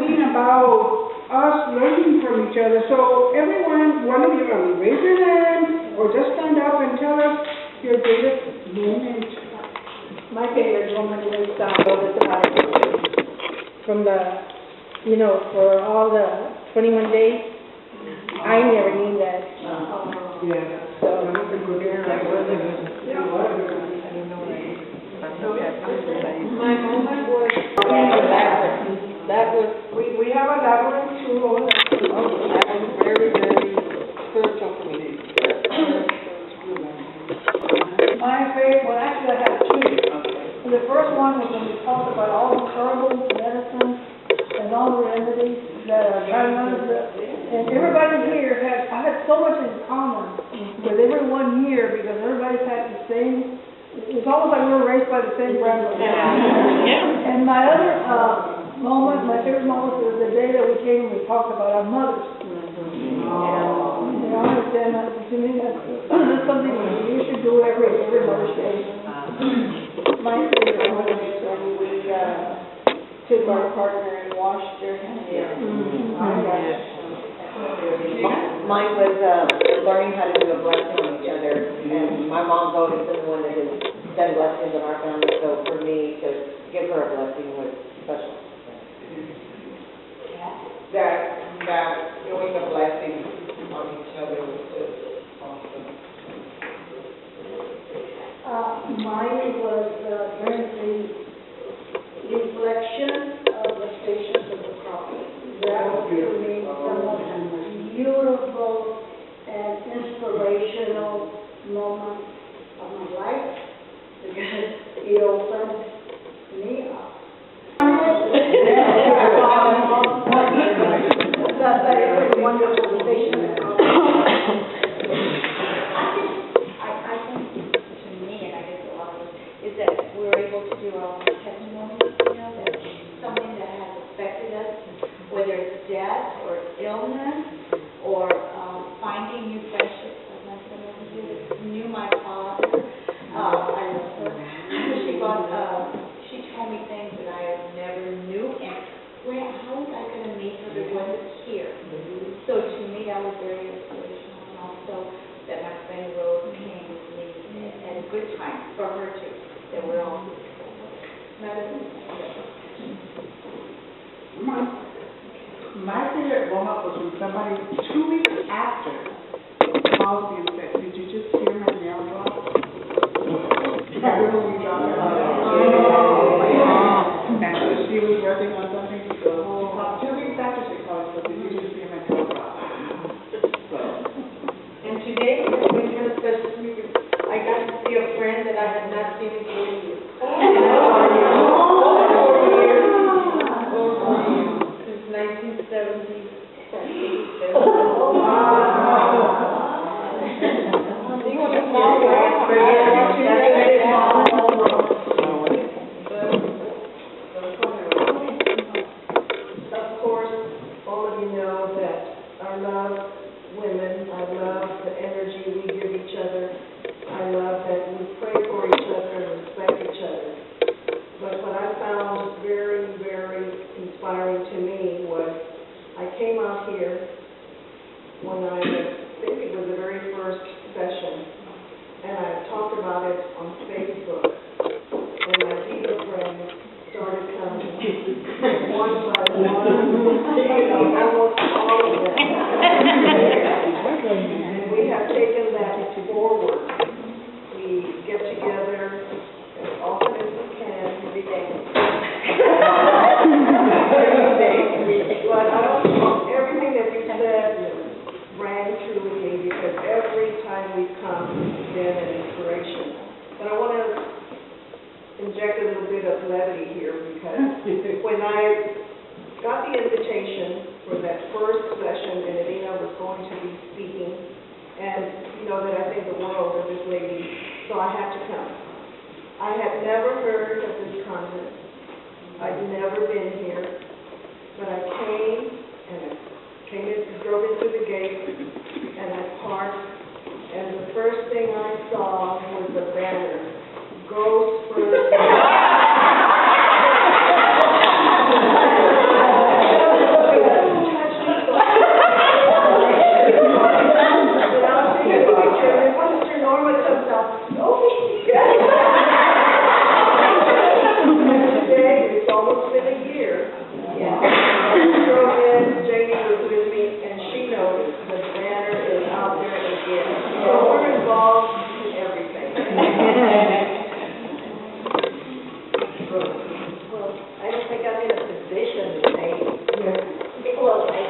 talking about us learning from each other. So everyone, one of you, raise your hand or just stand up and tell us your greatest moment. My favorite moment was the Platicas. From the, for all the 21 days, I never knew that. Yeah. So, my moment was that was we have a labyrinth too. That was very, very spiritual for me. My favorite, well, actually I have two. The first one was when we talked about all the herbal medicines and all the remedies that are guidelines. And everybody here I had so much in common with everyone here because everybody's had the same. It's almost like we were raised by the same grandmother. Yeah. And my other my favorite moment was the day that we came and we talked about our mothers. I understand that. To me, that's something you should do every Mother's Day. My favorite moment is when we took our partner and washed their hands. Mine was learning how to do a blessing on each other, and my mom's always been the one that has done blessings in our family, so for me to give her a blessing was special. That doing a blessing on each other was just awesome. Mine was during the reflection of the stations of the cross. That was for me the most beautiful and inspirational moment of my life because it opened me up. That is a wonderful station. I think, to me, and I guess a lot of us, is that we're able to do our own testimony, that something that has affected us, whether it's death or illness or finding new friendships. Like my son over here knew my father. I love her. She told me things that I never knew, and how was I going to meet her that wasn't here? So to me, that was very inspirational, and also that my friend Rose came with me at a good time for her too, that we're all My favorite moment was when somebody 2 weeks after called me and said, "Did you just hear my nail drop?" Remember we dropped and so she was working on something, so she called 2 weeks after she called, so did you just hear my nail drop? And today has been kind of special to me because I got to see a friend that I had not seen in 40 years. Since 1970. Of course, all of you know that I love women. I love the energy we give each other. I love that we pray for each other and respect each other. But what I found very, very inspiring to me was I came out here when I think it was the very first session, and I talked about it on Facebook, and my diva friends started coming, one by one, almost all of them. And we have taken that forward. We get together as often as we can, every day. But everything that you said rang true with me because every time we come, it's been an inspiration. But I want to inject a little bit of levity here because when I got the invitation for that first session and Elena was going to be speaking, and you know that I think the world of this lady, so I had to come. I had never heard of this convent. I'd never been here, but I came and drove into the gate, and I parked, and the first thing I saw was the banner, Girls First. Today, it's almost been a year. Yeah. Janie was with me, and she knows the banner is out there again. So we're involved in everything. Well, I don't think I'm in a position to say, well, I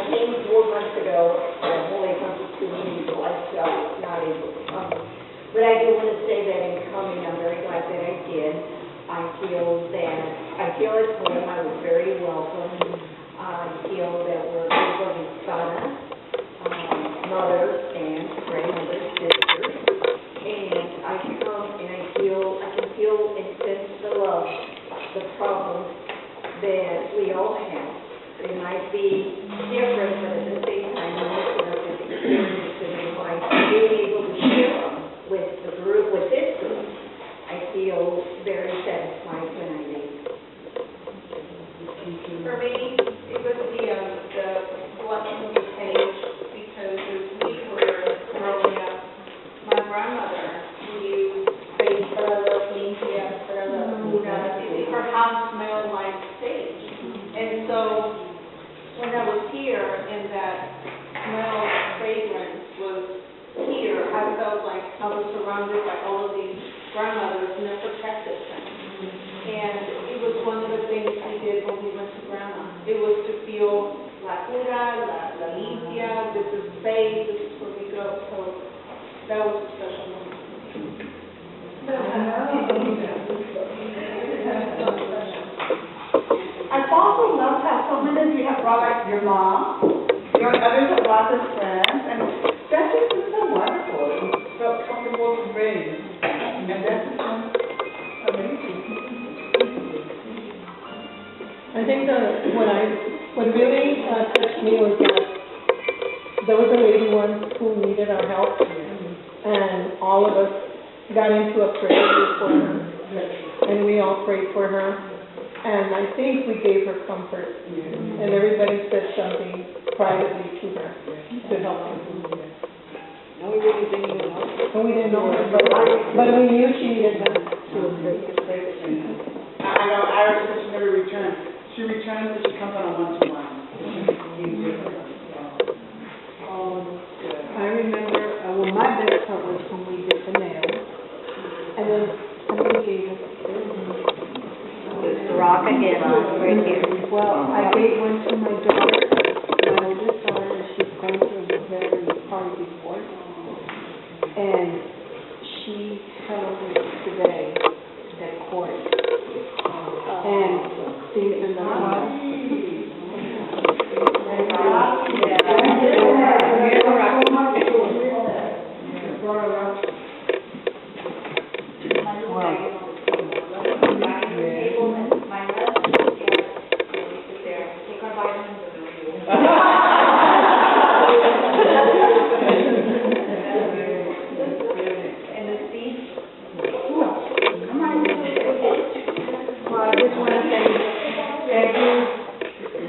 came 4 months ago, I've only come to 2 meetings, so I'm not able to come. But I do want to say that in coming, I'm very glad that I did. I feel at home, I was very welcome. I feel that we're able to sana, mothers and grandmothers, sisters. And I come and I can feel and sense the love, the problems that we all have. They might be different, but at the same time, most of us have experienced them in life. Being able to share them with the group, with this group, I feel very satisfied when I leave. For me, it was the blessing of the page, because as we were growing up, my grandmother knew sage para la limpia, para la pura. Her house smelled like sage. And so when I was here and that smell, fragrance was here, I felt like I was surrounded by all of these grandmothers and that protected them. And it was one of the things we did when we went to Grandma. It was to feel la pura, la limpia, this is safe, this is where we go. So that was a special moment. I've also loved how so many of you have brought like your mom, your others have brought their friends, and that's just been so wonderful. It felt comfortable to bring, and that's just amazing. I think what really touched me was that there was a lady once who needed our help, and all of us got into a prayer group for her, and we all prayed for her, and I think we gave her comfort, and everybody said something privately to her to help her. And we really didn't even know. And we didn't know her, but we knew she needed help. She was great. I know Iris said she never returned. She returns and she comes on a one-to-one. I remember, well, my best part was when we did the nails, and then somebody gave us It's the rock again, right here. well, I gave one to my daughter, my oldest daughter, she's going through a very hard divorce, and she held it today at court, and things are not.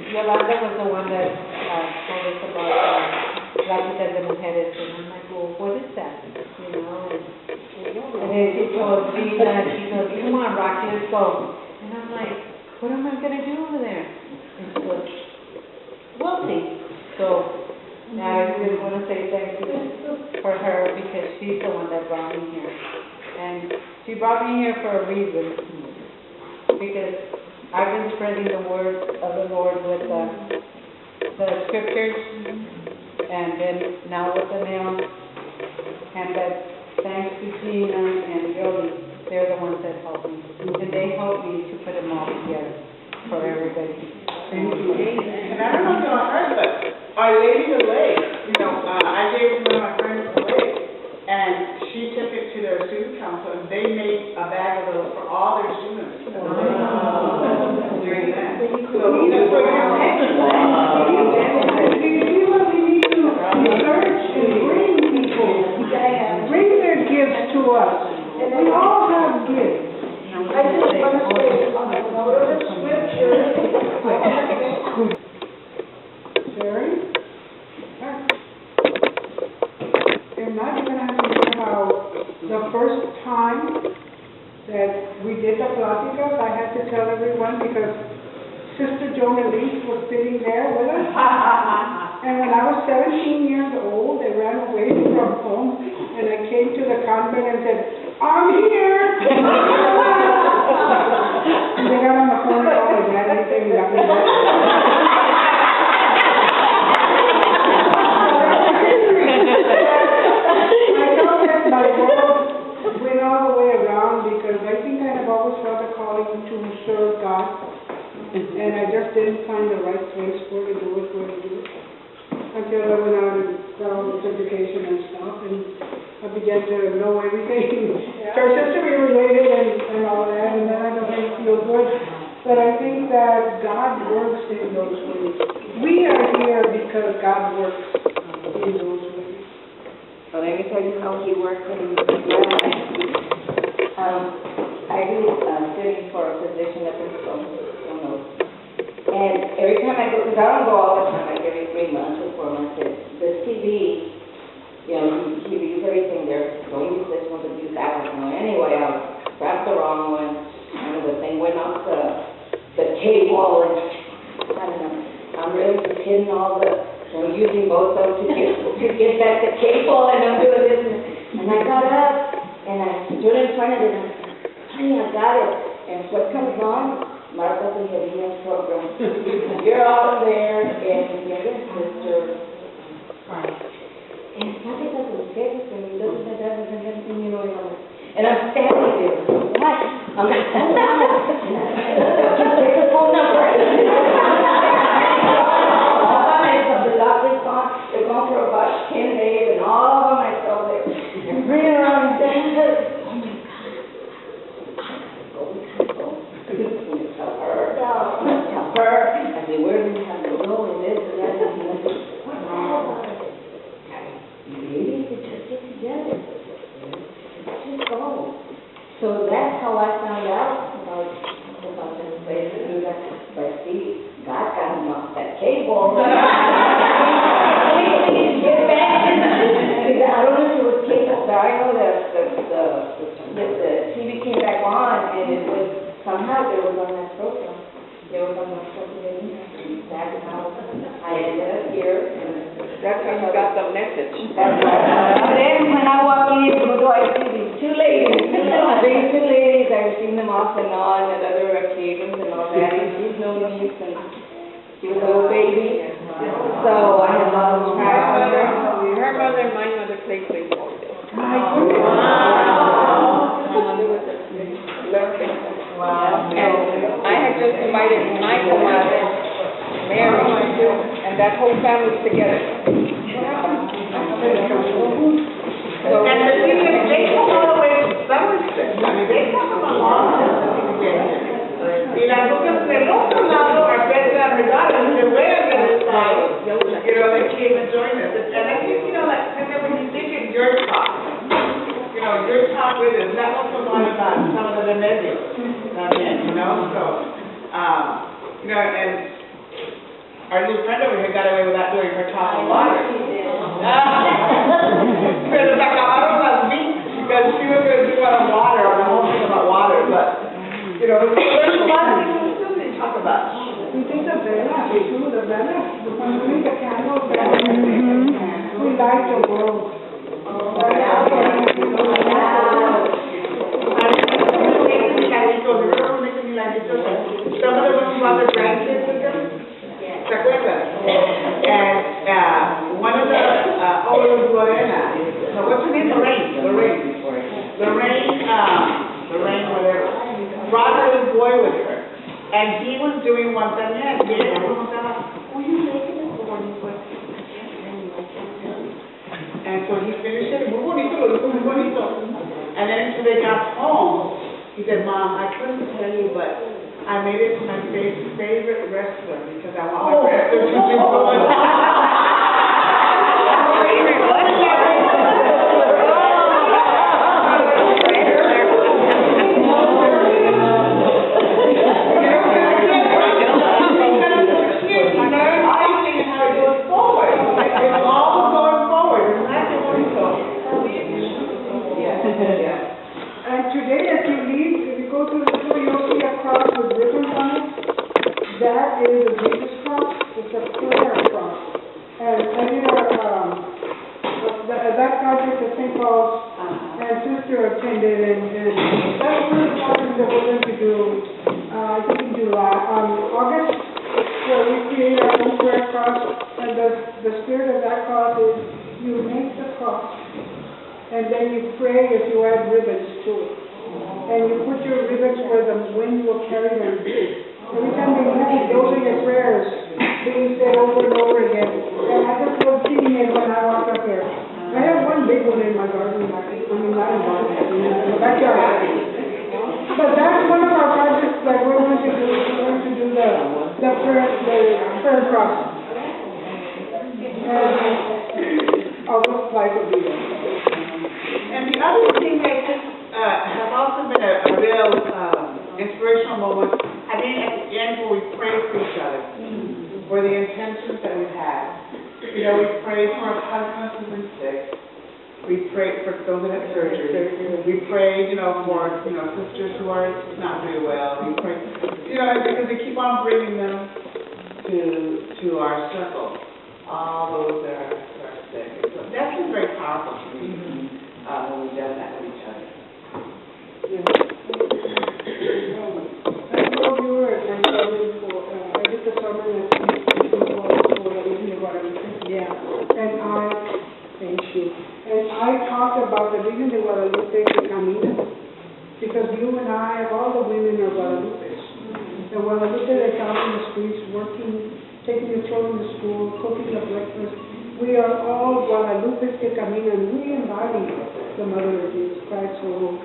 Yolanda was the one that told us about Platicas de Mujeres, and I'm like, well, what is that? You know, and then she told Gina, she goes, come on, Rocky, let's go. And I'm like, what am I going to do over there? And she goes, we'll see. So I just want to say thank you for her, because she's the one that brought me here. And she brought me here for a reason, because I've been spreading the word of the Lord with the scriptures, and then now with the nails, and that thanks to Gina and Jolie, they're the ones that helped me, and they helped me to put them all together for everybody. Thank you. And I don't know if y'all heard, but Our Lady of the Lake, I gave one of my friends a lake, and she took it to their student council, and they made a bag of those for all their students. During that. So that's what you're Bring their gifts to us. We all have gifts. I just want to say, on the note of the scripture, Sherry? They're not even having to know how The first time that we did the Platicas, I had to tell everyone because Sister Joan Elise was sitting there with us. And when I was 17 years old, I ran away from home and I came to the convent and said, I'm here! And they got on the phone and called my dad and they got me back. I know that my world went all the way around because I think I have always felt a calling to serve God. And I just didn't find the right place for to do it, where to do it. Until I went out and got all this education and stuff, and I began to know everything. Church history related and all that, and then I don't feel good. But I think that God works in those ways. We are here because God works in those ways. But let me tell you how he works in my life. I was studying for a position at the school. And every time I go, because I don't go all the time, like every 3 months or 4 months, the TV, you know, he reviews everything there. Don't use this one, but use that one. Anyway, I grabbed the wrong one, and the thing went off the table, and I don't know. I'm really just hitting all the, using both of them to get back the cable, and I'm doing this, and I got up, and I stood in front of it, and I said, honey, I got it. And what comes on? Martha and Yadina's program. You're all there, and you're a sister. And Platicas was good, and we looked at that, and everything, you know, and I'm standing there. What? I'm like, hold on. Take the phone number. They're gone for about 10 days, and all by myself there. And bring it around, and tell her, I say, where do you have to go, and this, and that, and that. Wow. You really need to just get together. Just go. So that's how I found out about this place to do that. But see, God got him off that cable. Get back. I don't know if it was cable, but I know that the TV came back on, and it was somehow there was on that program. There was on that program, and that's how I ended up here. That's how you got the message. That's right. And then when I walk in, what do I see? These two ladies. These two ladies, I've seen them off and on at other occasions and all that. And she's known me since she was a little baby. So I have a lot of respect for her. Her mother and my mother played baseball. Wow. Wow. And I had just invited my comadre, Mary, and that whole family together. So, And the thing is, they come all the way to Somerset. I mean, they come from a long distance to get here. Y las otras del otro lado are better than her daughters. They're way on the other side. You know, they came and joined us. And I think, you know, like, when you think of your talk, you know, your talk with us, that was a lot about some of the remedios. You know, so, you know, and our new friend over here got away without doing her talk on water. Pero se acabaron las weeks because she was going to do it on water, on the whole thing about water, but, you know, there's a lot of things we still didn't talk about. We think the velas, too, the velas, when we make the candles, we light the world. Some of them who have their grandkids with them. ¿Se acuerdan? And one of the, oh, it was Lorena. So what's her name? Lorraine, whatever. Brought her little boy with her. And he was doing one también. Y ella preguntaba, will you make it for me? And so he finished it. Muy bonito, lo dijo muy bonito. And then until they got home, he said, Mom, I couldn't tell you, but I made it to my favorite wrestler because I want my wrestler to be good. And today, if you leave, if you go to the store, you'll see a cross with ribbons on it. That is a Jesus cross. It's a prayer cross. And that project at St. Paul's, and sister attended, and that's one of the projects that we're going to do, I think in July, August, where we create our own prayer cross, and the spirit of that cross is you make the cross, and then you pray if you add ribbons to it. And you put your ribbons where the wind will carry them. Every time you move, those are your prayers being said over and over again. And I just love seeing it when I walk up there. I have one big one in my garden, not in the backyard. But that's one of our projects that we're going to do. We're going to do the prayer cross. And August 5 will be there. And the other thing that just has also been a real inspirational moment, I think at the end where we pray for each other, for the intentions that we've had. You know, we pray for our husbands who've been sick. We pray for those that have surgery. We pray, for, sisters who are not very well. We pray, because we keep on bringing them to our circle, all those that are sick. And so that's been very powerful to me when we've done that with each other. I told you at my sermon I did the sermon yeah, and thank you. And I talked about the Virgen de Guadalupe que camina, because you and I, all the women are Guadalupe. The Guadalupe that's out in the streets working, taking the children to school, cooking the breakfast. We are all Guadalupe que camina, and we embody the Mother of Jesus Christ. So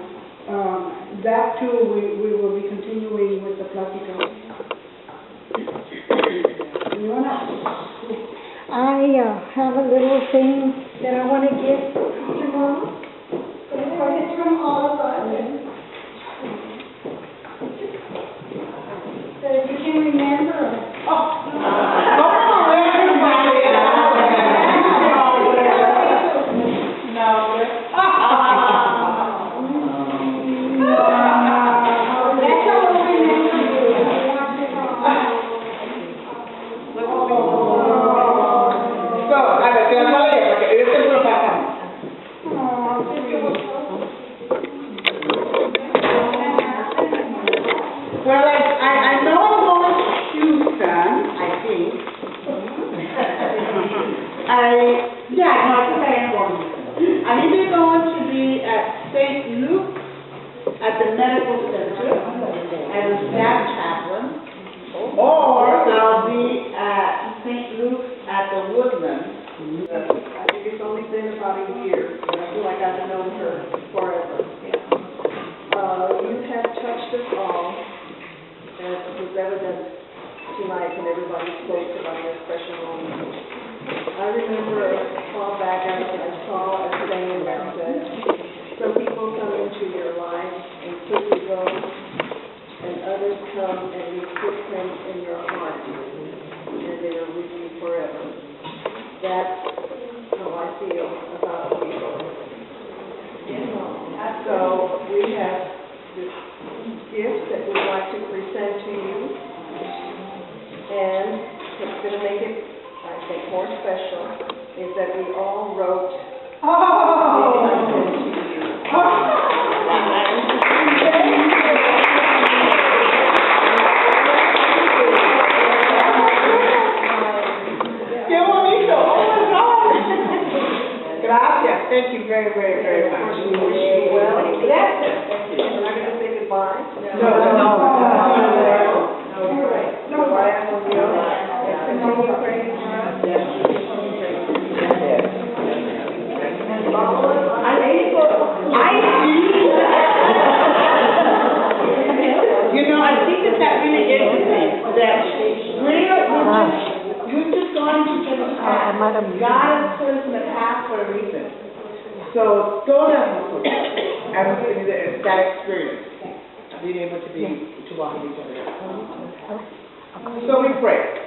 that too, we will be continuing with the Platicas. I have a little thing that I want to give to Norma. It's from all of us. So if you can remember us. Well, I know I'm going to Houston, I think. I think I am going to Houston. I'm either going to be at St. Luke's at the medical center as a staff chaplain, or I'll be at St. Luke's at the Woodlands. I think it's only been about a year, but I feel like I've known her forever. You have touched us all, as was evident tonight when everybody spoke about your special moment. I remember a while back I saw a saying that said, some people come into your life and quickly go, and others come and you put them in your heart, and they are with you forever. That's how I feel about people. So we have this gift that we'd like to present to you, and what's going to make it, I think, more special is that we all wrote to Gracias. Thank you very, very, very much. We wish you well. We're not going to say goodbye. No. Continue praying for us. I think that really is the thing, that you're just going to get a path. God has put us in a path for a reason. So don't ever forget that experience of being able to welcome each other. So we pray.